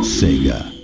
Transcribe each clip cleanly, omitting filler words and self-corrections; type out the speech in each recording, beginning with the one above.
Sega.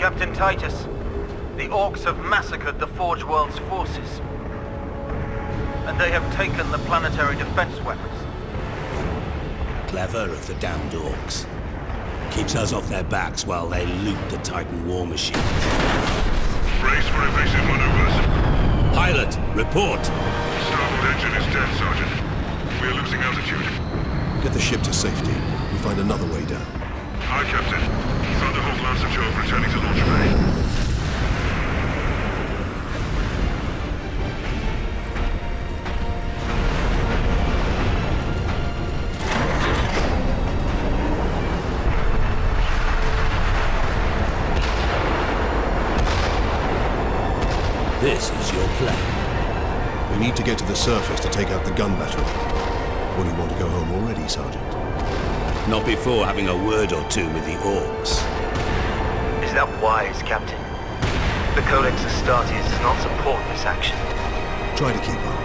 Captain Titus, the Orcs have massacred the Forge World's forces. And they have taken the planetary defense weapons. Clever of the damned Orcs. Keeps us off their backs while they loot the Titan war machine. Brace for evasive maneuvers. Pilot, report! Starboard engine is dead, Sergeant. We are losing altitude. Get the ship to safety. We'll find another way down. Aye, Captain. Thunderhawk Lancer Joe returning to launch bay. This is your plan. We need to get to the surface to take out the gun battery. Or do you want to go home already, Sergeant? Not before having a word or two with the Orcs. Is that wise, Captain? The Codex Astartes does not support this action. Try to keep up.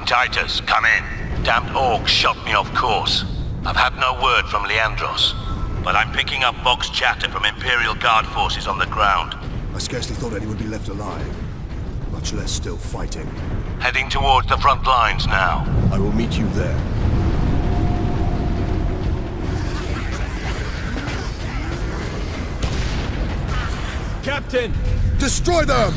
Titus, come in. Damned orcs shot me off course. I've had no word from Leandros, but I'm picking up Vox chatter from Imperial Guard forces on the ground. I scarcely thought anyone would be left alive, much less still fighting. Heading towards the front lines now. I will meet you there. Captain! Destroy them!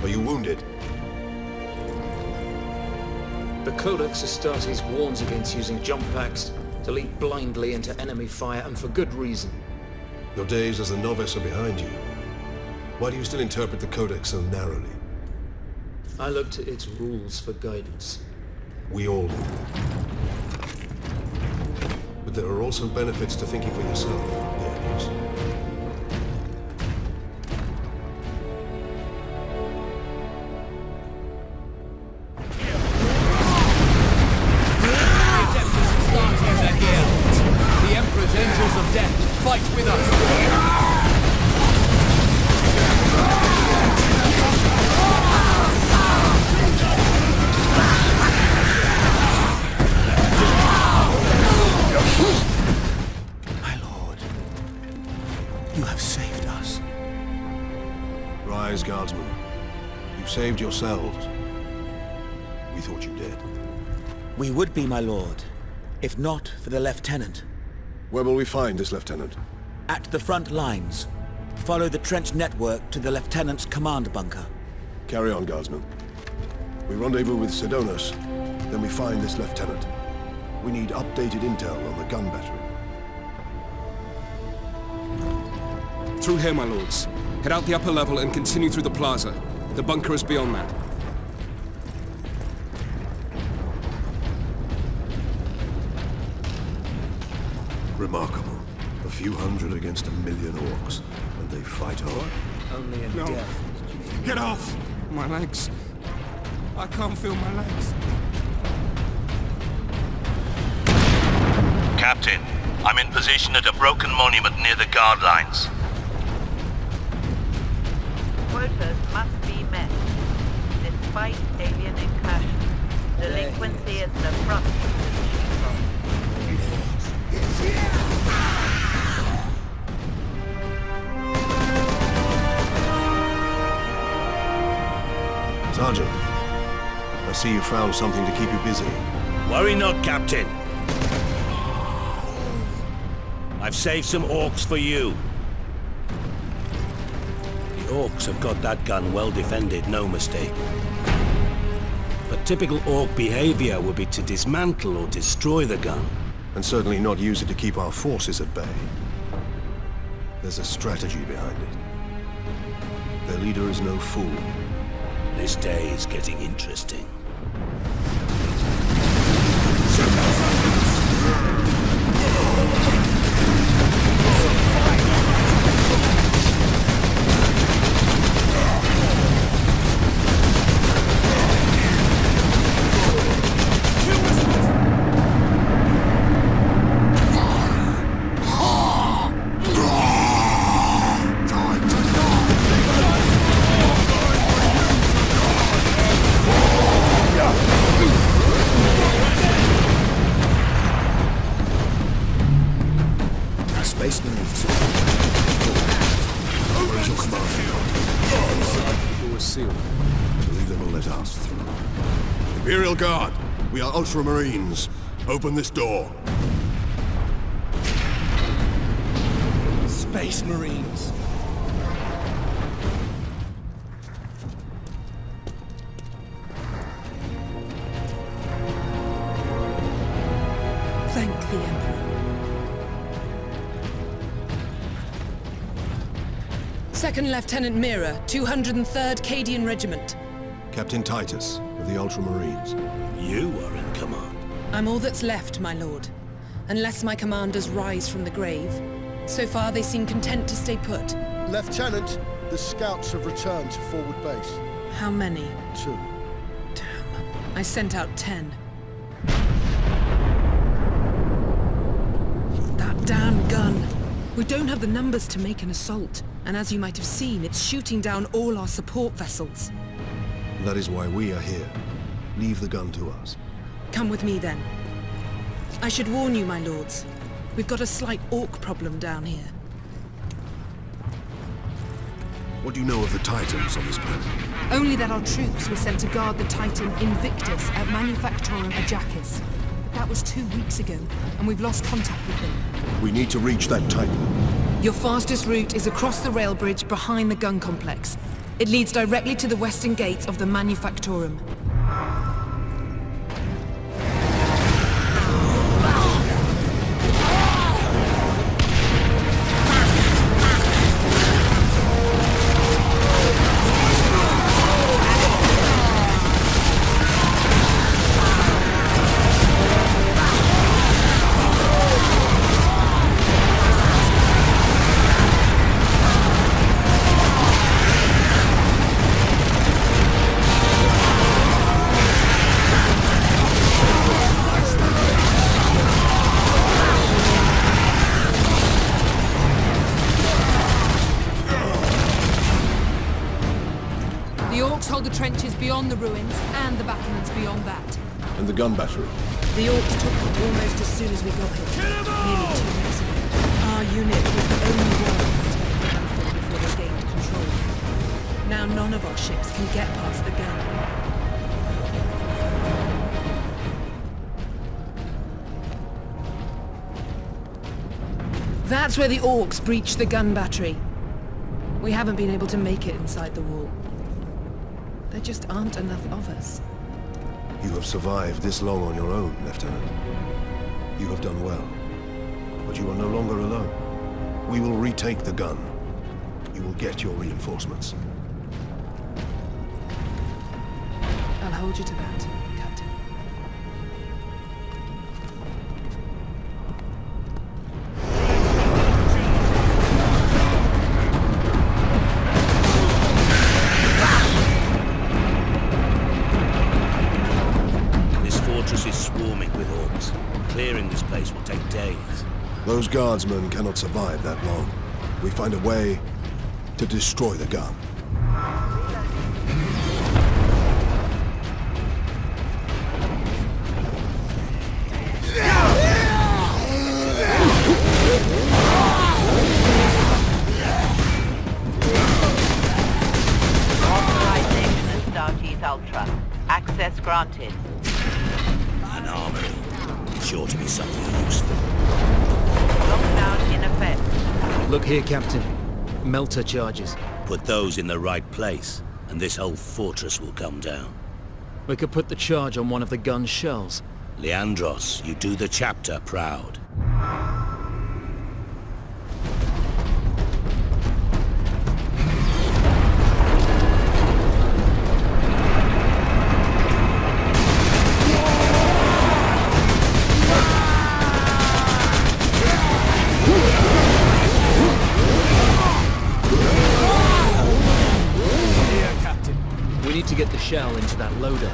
Are you wounded? The Codex Astartes warns against using jump packs to leap blindly into enemy fire, and for good reason. Your days as a novice are behind you. Why do you still interpret the Codex so narrowly? I look to its rules for guidance. We all do. But there are also benefits to thinking for yourself, Daniels. The Emperor's Angels of Death fight with us! My lord, you have saved us. Rise, guardsmen. You saved yourselves. We thought you dead. We would be, my lord, if not for the lieutenant. Where will we find this lieutenant? At the front lines. Follow the trench network to the lieutenant's command bunker. Carry on, guardsmen. We rendezvous with Sidonus, then we find this lieutenant. We need updated intel on the gun battery. Through here, my lords. Head out the upper level and continue through the plaza. The bunker is beyond that. Remarkable. A few hundred against 1,000,000 orcs, and they fight on. Only in death. Get off! My legs. I can't feel my legs. Captain, I'm in position at a broken monument near the guard lines. Quotas must be met. Despite alien incursion, delinquency is the front of the sheepfold. Sergeant, I see you found something to keep you busy. Worry not, Captain. I've saved some orcs for you. The orcs have got that gun well defended, no mistake. But typical orc behavior would be to dismantle or destroy the gun. And certainly not use it to keep our forces at bay. There's a strategy behind it. Their leader is no fool. This day is getting interesting. Space Marines. Where is your command? It was sealed. I believe they will let us through. Imperial Guard, we are Ultramarines. Open this door. Space Marines. Thank the Emperor. Second Lieutenant Mira, 203rd Cadian Regiment. Captain Titus, of the Ultramarines. You are in command. I'm all that's left, my lord. Unless my commanders rise from the grave. So far, they seem content to stay put. Lieutenant, the scouts have returned to forward base. How many? 2. Damn. I sent out 10. That damn gun. We don't have the numbers to make an assault. And as you might have seen, it's shooting down all our support vessels. That is why we are here. Leave the gun to us. Come with me, then. I should warn you, my lords. We've got a slight orc problem down here. What do you know of the Titans on this planet? Only that our troops were sent to guard the Titan Invictus at Manufactorum Ajakis. But that was 2 weeks ago, and we've lost contact with them. We need to reach that Titan. Your fastest route is across the rail bridge behind the gun complex. It leads directly to the western gates of the Manufactorum. Hold the trenches beyond the ruins and the battlements beyond that. And the gun battery? The orcs took them almost as soon as we got here. Nearly 2 weeks ago. Our unit was the only one to take the handful before they gained control. Now none of our ships can get past the gun. That's where the orcs breached the gun battery. We haven't been able to make it inside the wall. There just aren't enough of us. You have survived this long on your own, Lieutenant. You have done well. But you are no longer alone. We will retake the gun. You will get your reinforcements. I'll hold you to that, Captain. Is swarming with orcs. Clearing this place will take days. Those guardsmen cannot survive that long. We find a way to destroy the gun. Authorization of Stargate Ultra. Access granted. An armory. Sure to be something useful. Lockdown in effect. Look here, Captain. Melter charges. Put those in the right place, and this whole fortress will come down. We could put the charge on one of the gun's shells. Leandros, you do the chapter proud. We need to get the shell into that loader.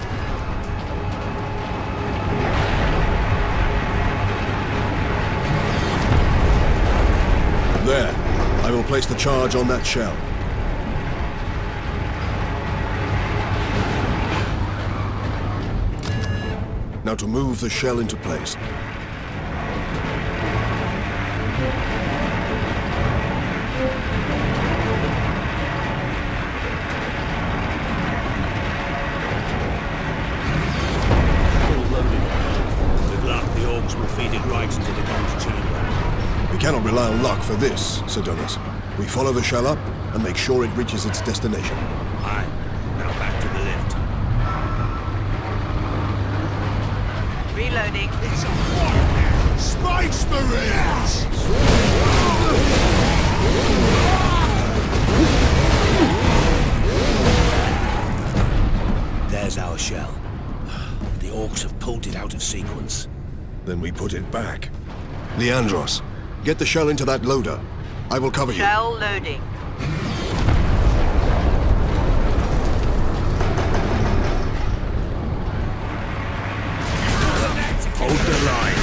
There. I will place the charge on that shell. Now to move the shell into place. We cannot rely on luck for this, Sidonis. We follow the shell up and make sure it reaches its destination. Aye. Now back to the lift. Reloading. It's a what? Space Marines! power shell. The Orcs have pulled it out of sequence. Then we put it back. Leandros, get the shell into that loader. I will cover you. Shell loading. Hold the line.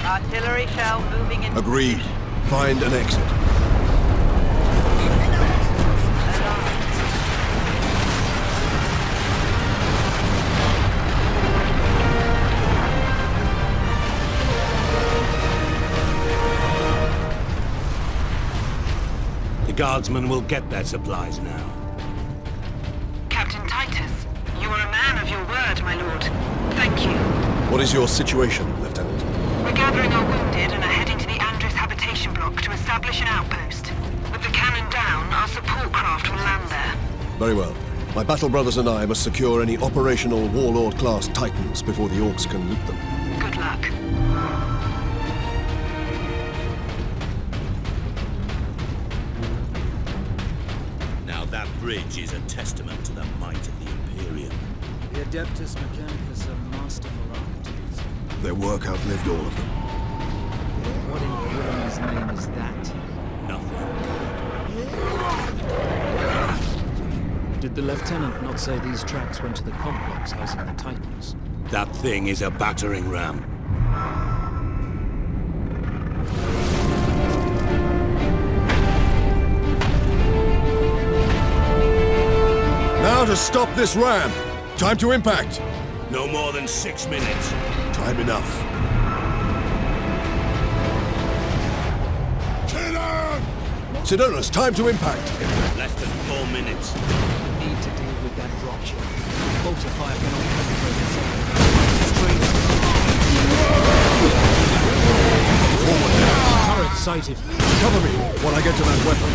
Artillery shell moving in. Agreed. Find an exit. The guardsmen will get their supplies now. Captain Titus, you are a man of your word, my lord. Thank you. What is your situation, Lieutenant? We're gathering our wounded and are heading to the Andres habitation block to establish an outpost. With the cannon down, our support craft will land there. Very well. My battle brothers and I must secure any operational Warlord-class Titans before the Orcs can loot them. Good luck. Now that bridge is a testament to the might of the Imperium. The Adeptus Mechanicus are masterful architects. Their work outlived all of them. What in Willem's name is that? Nothing. Did the Lieutenant not say these tracks went to the complex housing the Titans? That thing is a battering ram. Now to stop this ram! Time to impact! No more than 6 minutes. Time enough. Sidonus, time to impact! Less than 4 minutes. Need to deal with that drop ship. Bolter fire cannot penetrate it. Straight. Forward now! Turret sighted. Cover me while I get to that weapon.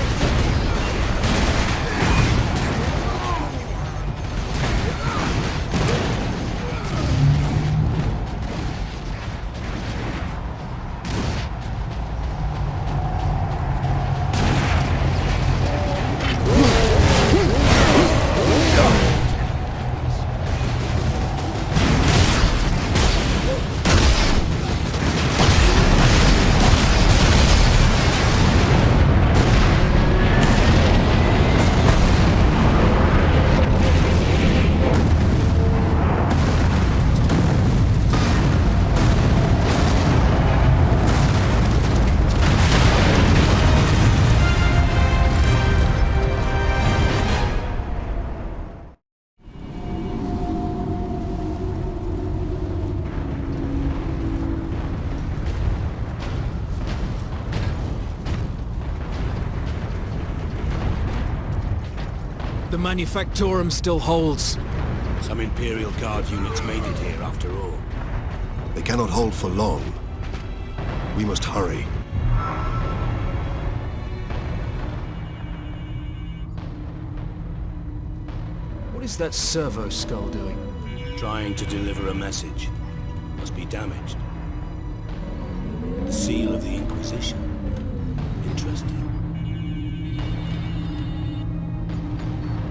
The Manufactorum still holds. Some Imperial Guard units made it here after all. They cannot hold for long. We must hurry. What is that servo skull doing? Trying to deliver a message. Must be damaged. The seal of the Inquisition. Interesting.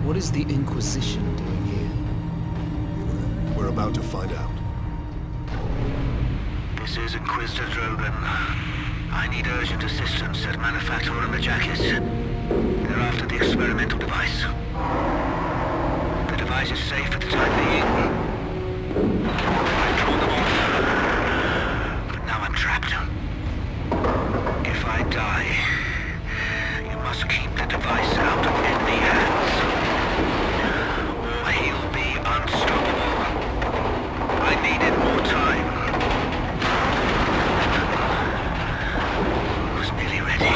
What is the Inquisition doing here? We're about to find out. This is Inquisitor Drogan. I need urgent assistance at Manufactorum Majakis. They're after the experimental device. The device is safe for the time being. I've drawn them off. But now I'm trapped. If I die, you must keep the device out of enemy hands. Or he'll be unstoppable. I needed more time. I was nearly ready.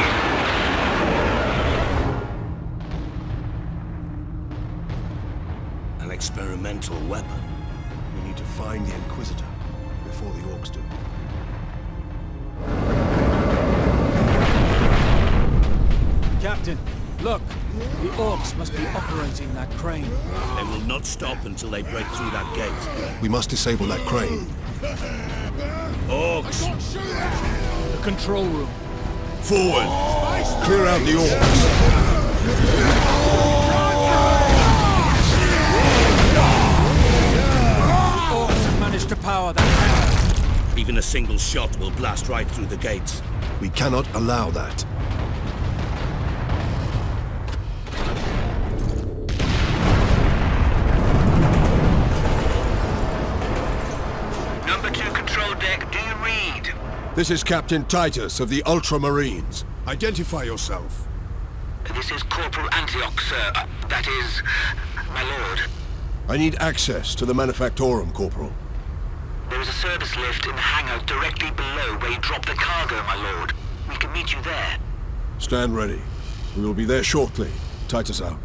An experimental weapon. We need to find the Inquisitor before the Orcs do. Look, the orcs must be operating that crane. They will not stop until they break through that gate. We must disable that crane. Orcs! The control room. Forward! Clear out the orcs! The orcs have managed to power that cannon. Even a single shot will blast right through the gates. We cannot allow that. Number 2 control deck, do you read? This is Captain Titus of the Ultramarines. Identify yourself. This is Corporal Antioch, sir. That is, my lord. I need access to the Manufactorum, Corporal. There is a service lift in the hangar directly below where you drop the cargo, my lord. We can meet you there. Stand ready. We will be there shortly. Titus out.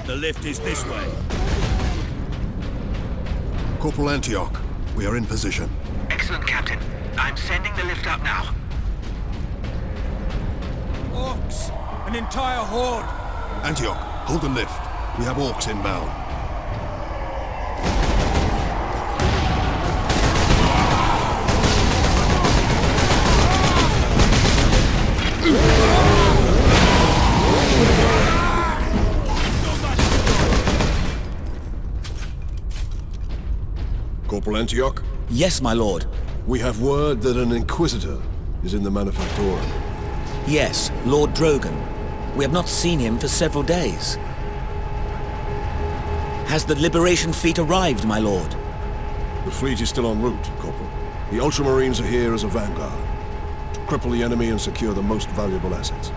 The lift is this way. Corporal Antioch, we are in position. Excellent, Captain. I'm sending the lift up now. Orcs! An entire horde! Antioch, hold the lift. We have orcs inbound. Corporal Antioch? Yes, my lord. We have word that an Inquisitor is in the Manufactorum. Yes, Lord Drogan. We have not seen him for several days. Has the Liberation fleet arrived, my lord? The fleet is still en route, Corporal. The Ultramarines are here as a vanguard, to cripple the enemy and secure the most valuable assets.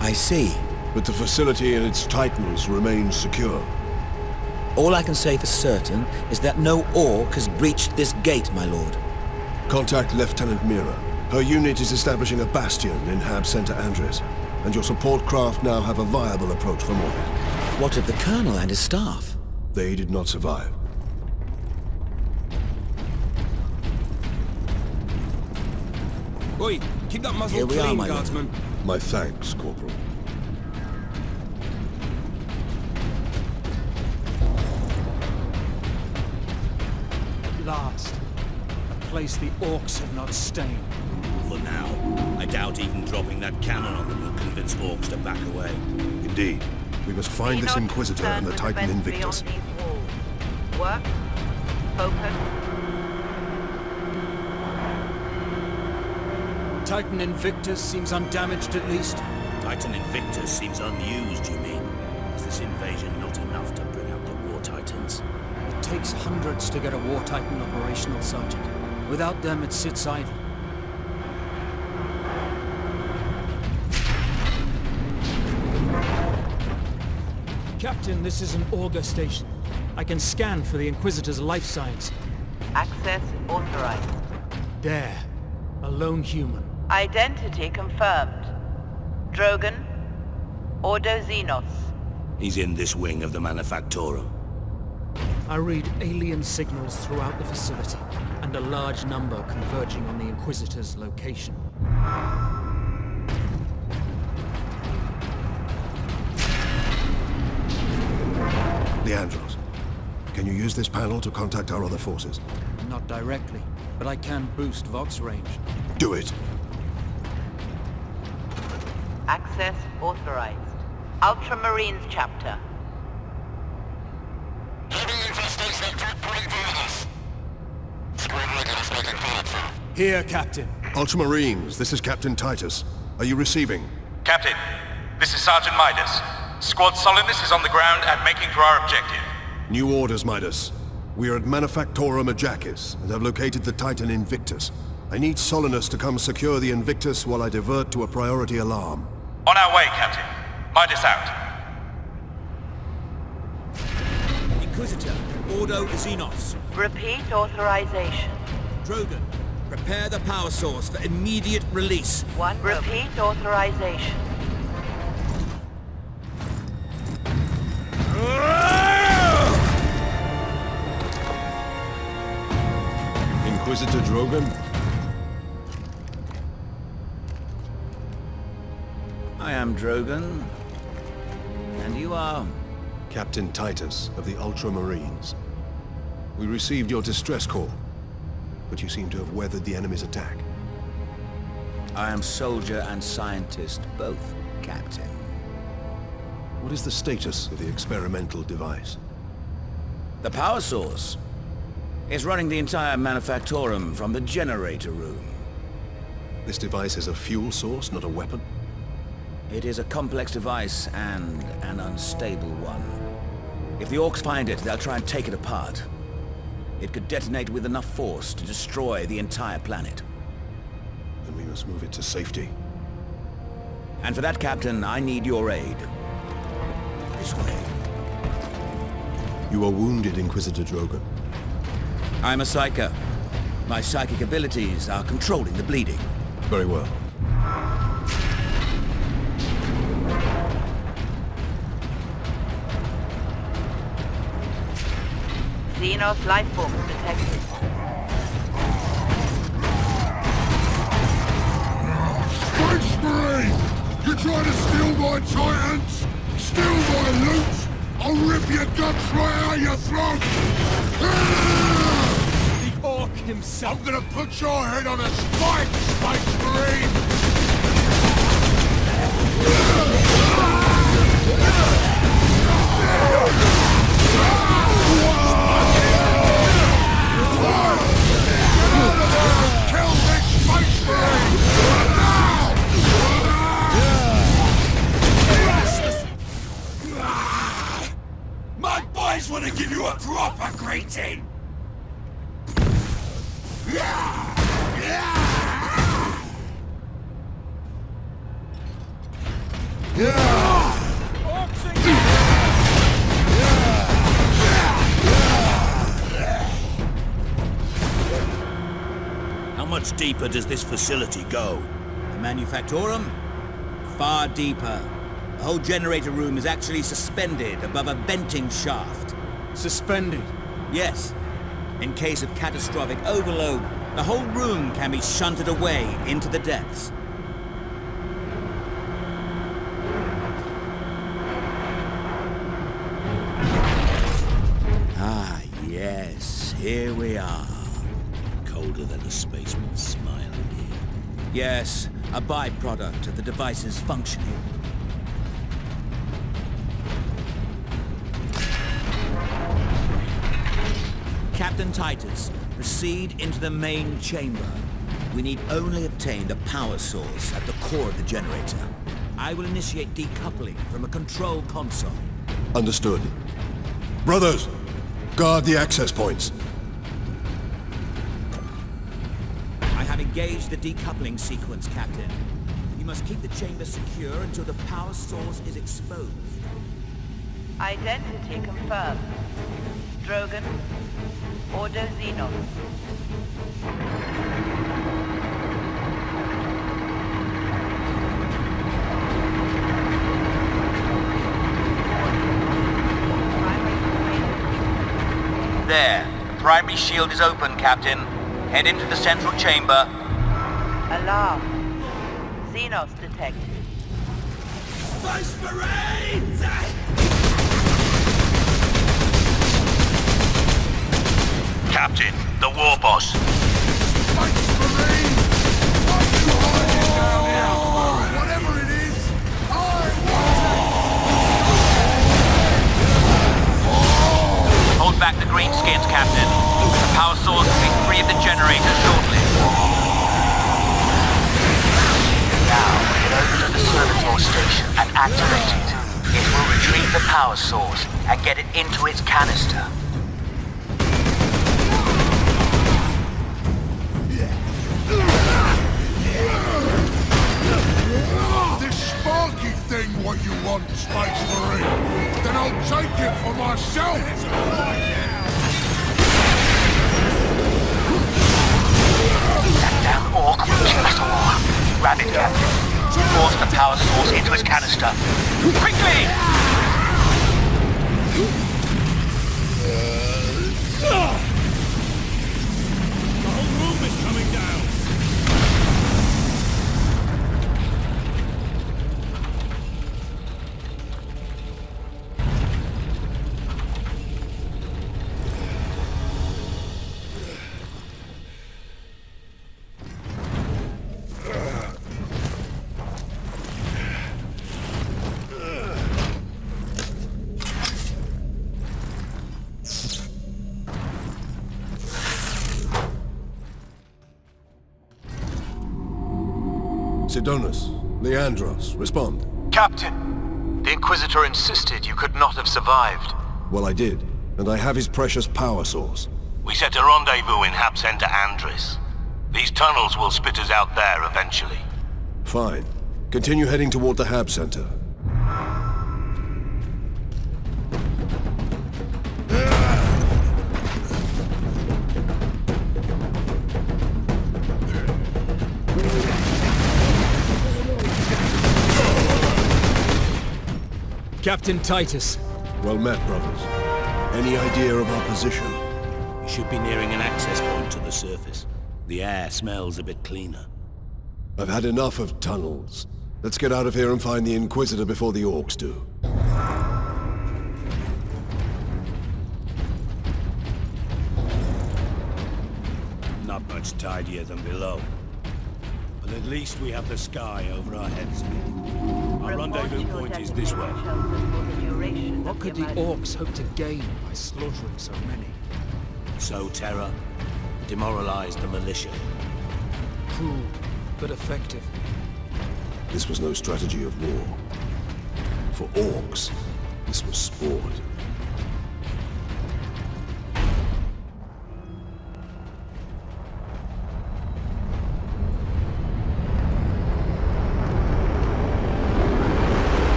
I see. But the facility and its Titans remain secure. All I can say for certain is that no orc has breached this gate, my lord. Contact Lieutenant Mira. Her unit is establishing a bastion in Hab Center Andres, and your support craft now have a viable approach from orbit. What of the Colonel and his staff? They did not survive. Oi, keep that muzzle Here we are, clean, my lord. guardsman. My thanks, Corporal. At last. A place the orcs have not stained. For now, I doubt even dropping that cannon on them will convince orcs to back away. Indeed. We must find this Inquisitor and the Titan Invictus. Work. Focus. Titan Invictus seems undamaged at least. Titan Invictus seems unused, you mean? Is this invasion not enough to bring out the War Titans? It takes hundreds to get a War Titan operational, Sergeant. Without them, it sits idle. Captain, this is an auger station. I can scan for the Inquisitor's life signs. Access authorized. There. A lone human. Identity confirmed. Drogan. Ordo Xenos. He's in this wing of the Manufactorum. I read alien signals throughout the facility, and a large number converging on the Inquisitor's location. Leandros, can you use this panel to contact our other forces? Not directly, but I can boost Vox range. Do it. Access authorized. Ultramarines chapter. Here, Captain. Ultramarines, this is Captain Titus. Are you receiving? Captain, this is Sergeant Midas. Squad Solidus is on the ground and making for our objective. New orders, Midas. We are at Manufactorum Ajakis and have located the Titan Invictus. I need Solinus to come secure the Invictus while I divert to a priority alarm. On our way, Captain. Midas out. Inquisitor, Ordo Xenos. Repeat authorization. Drogan, prepare the power source for immediate release. One. Repeat authorization. Inquisitor Drogan? am Drogon. And you are? Captain Titus of the Ultramarines. We received your distress call, but you seem to have weathered the enemy's attack. I am soldier and scientist, both, Captain. What is the status of the experimental device? The power source is running the entire manufactorum from the generator room. This device is a fuel source, not a weapon? It is a complex device and an unstable one. If the orcs find it, they'll try and take it apart. It could detonate with enough force to destroy the entire planet. Then we must move it to safety. And for that, Captain, I need your aid. This way. You are wounded, Inquisitor Drogon. I'm a psyker. My psychic abilities are controlling the bleeding. Very well. Xenos life forms detected. Space Marine! You trying to steal my Titans? Steal my loot? I'll rip your guts right out your throat! The Orc himself! I'm gonna put your head on a spike, Space Marine! Kill this Space Marine! My boys want to give you a proper greeting! How much deeper does this facility go? The manufactorum? Far deeper. The whole generator room is actually suspended above a venting shaft. Suspended? Yes. In case of catastrophic overload, the whole room can be shunted away into the depths. Ah, yes. Here we are. Colder than a spaceman's smile here. Yes, a byproduct of the device's functioning. Captain Titus, proceed into the main chamber. We need only obtain the power source at the core of the generator. I will initiate decoupling from a control console. Understood. Brothers, guard the access points. I have engaged the decoupling sequence, Captain. You must keep the chamber secure until the power source is exposed. Identity confirmed. Drogon. Order Xenos. There. The primary shield is open, Captain. Head into the central chamber. Alarm. Xenos detected. Space Marines! Captain, the war boss. Space Marine! What you hiding down here? Whatever it is, I Hold back the greenskins, Captain. The power source will be free of the generator shortly. Now, head over to the servitor station and activate it. It will retrieve the power source and get it into its canister. This sparky thing what you want, Space Marine? Then I'll take it for myself! That damn orc will kill us all. Grab it, Captain. Force the power source into its canister. Quickly! The whole room is coming down! Sidonus, Leandros, respond. Captain, the Inquisitor insisted you could not have survived. Well, I did, and I have his precious power source. We set a rendezvous in Hab Center Andres. These tunnels will spit us out there eventually. Fine. Continue heading toward the Hab Center. Captain Titus. Well met, brothers. Any idea of our position? We should be nearing an access point to the surface. The air smells a bit cleaner. I've had enough of tunnels. Let's get out of here and find the Inquisitor before the orcs do. Not much tidier than below. But at least we have the sky over our heads again. Our rendezvous point is this way. What could the orcs hope to gain by slaughtering so many? Sow terror, demoralize the militia. Cruel, but effective. This was no strategy of war. For orcs, this was sport.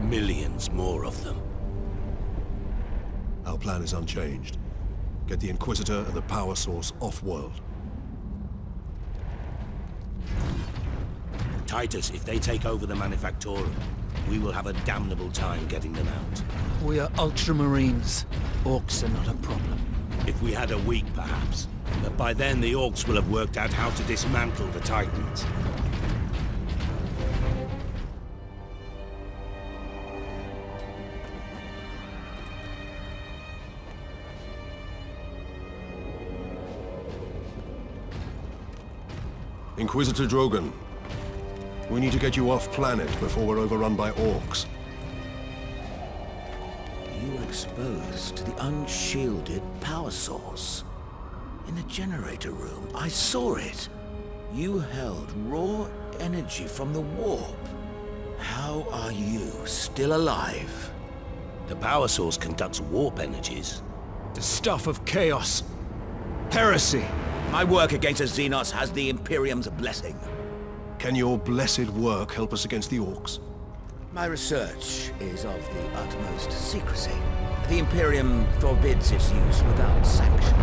Millions more of them. Our plan is unchanged. Get the Inquisitor and the power source off-world. Titus, if they take over the Manufactorum, we will have a damnable time getting them out. We are Ultramarines. Orcs are not a problem. If we had a week, perhaps. But by then, the orcs will have worked out how to dismantle the Titans. Inquisitor Drogon, we need to get you off-planet before we're overrun by orcs. You were exposed to the unshielded power source. In the generator room, I saw it. You held raw energy from the warp. How are you still alive? The power source conducts warp energies. The stuff of chaos. Heresy. My work against the Xenos has the Imperium's blessing. Can your blessed work help us against the orcs? My research is of the utmost secrecy. The Imperium forbids its use without sanction.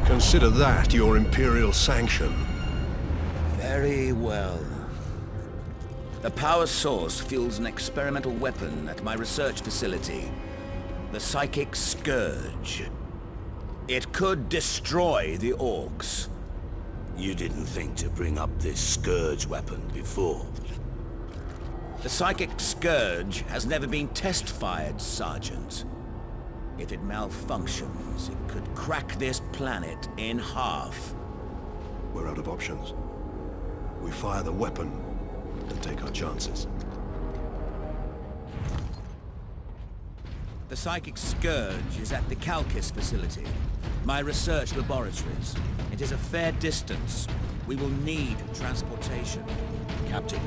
Consider that your Imperial sanction. Very well. The power source fuels an experimental weapon at my research facility. The Psychic Scourge. It could destroy the orcs. You didn't think to bring up this Scourge weapon before. The Psychic Scourge has never been test-fired, Sergeant. If it malfunctions, it could crack this planet in half. We're out of options. We fire the weapon and take our chances. The Psychic Scourge is at the Calcus facility, my research laboratories. It is a fair distance. We will need transportation. Captain,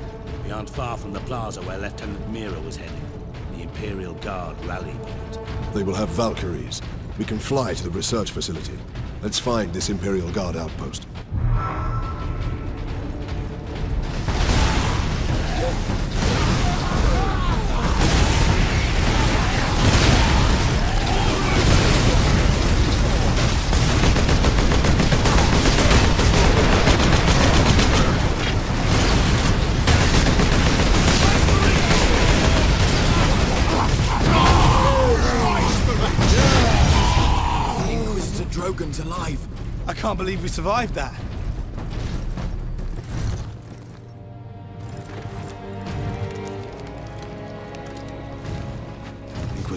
we aren't far from the plaza where Lieutenant Mira was heading. The Imperial Guard rally point. They will have Valkyries. We can fly to the research facility. Let's find this Imperial Guard outpost. Drogon's alive. I can't believe we survived that.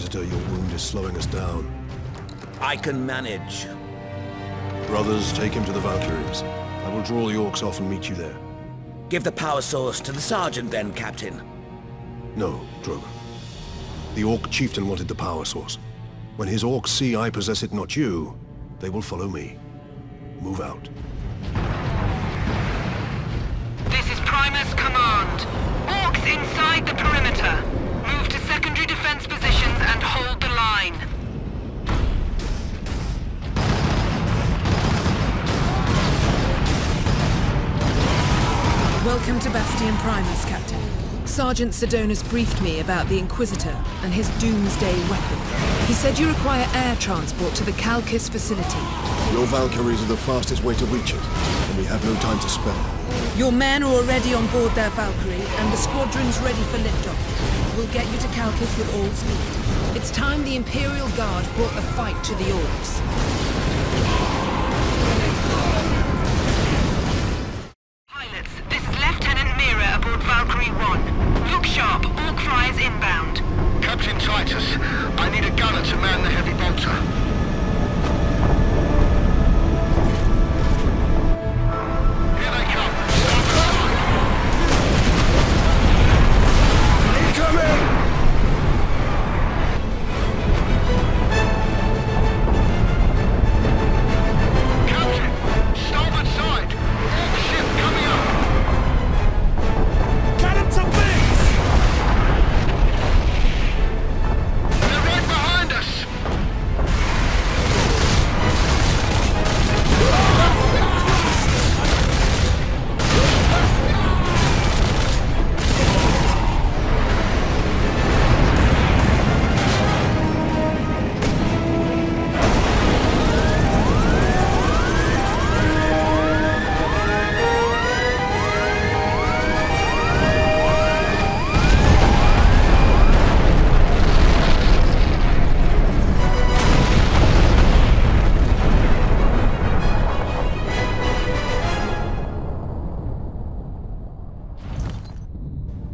Inquisitor, your wound is slowing us down. I can manage. Brothers, take him to the Valkyries. I will draw the orcs off and meet you there. Give the power source to the Sergeant then, Captain. No, Drogon. The Orc Chieftain wanted the power source. When his orcs see I possess it, not you, they will follow me. Move out. This is Primus Command. Orcs inside the perimeter. Move to secondary defense positions and hold the line. Welcome to Bastion Primus, Captain. Sergeant Sidonus briefed me about the Inquisitor and his doomsday weapon. He said you require air transport to the Calcis facility. Your Valkyries are the fastest way to reach it, and we have no time to spare. Your men are already on board their Valkyrie, and the squadron's ready for liftoff. We'll get you to Calcis with all speed. It's time the Imperial Guard brought the fight to the Orcs. Pilots, this is Lieutenant Mira aboard Valkyrie 1. Look sharp, Orc flyers inbound. Captain Titus, I need a gunner to man the heavy bolter. Here they come. Incoming! Captain, starboard side. Orc ship coming up. Get him to base! They're right behind us.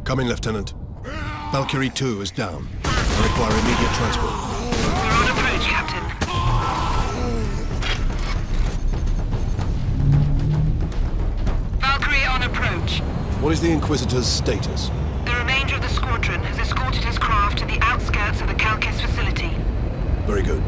Come in, Lieutenant. Valkyrie 2 is down. I require immediate transport. We're on approach, Captain. Valkyrie on approach. What is the Inquisitor's status? The remainder of the squadron has escorted his craft to the outskirts of the Calcis facility. Very good.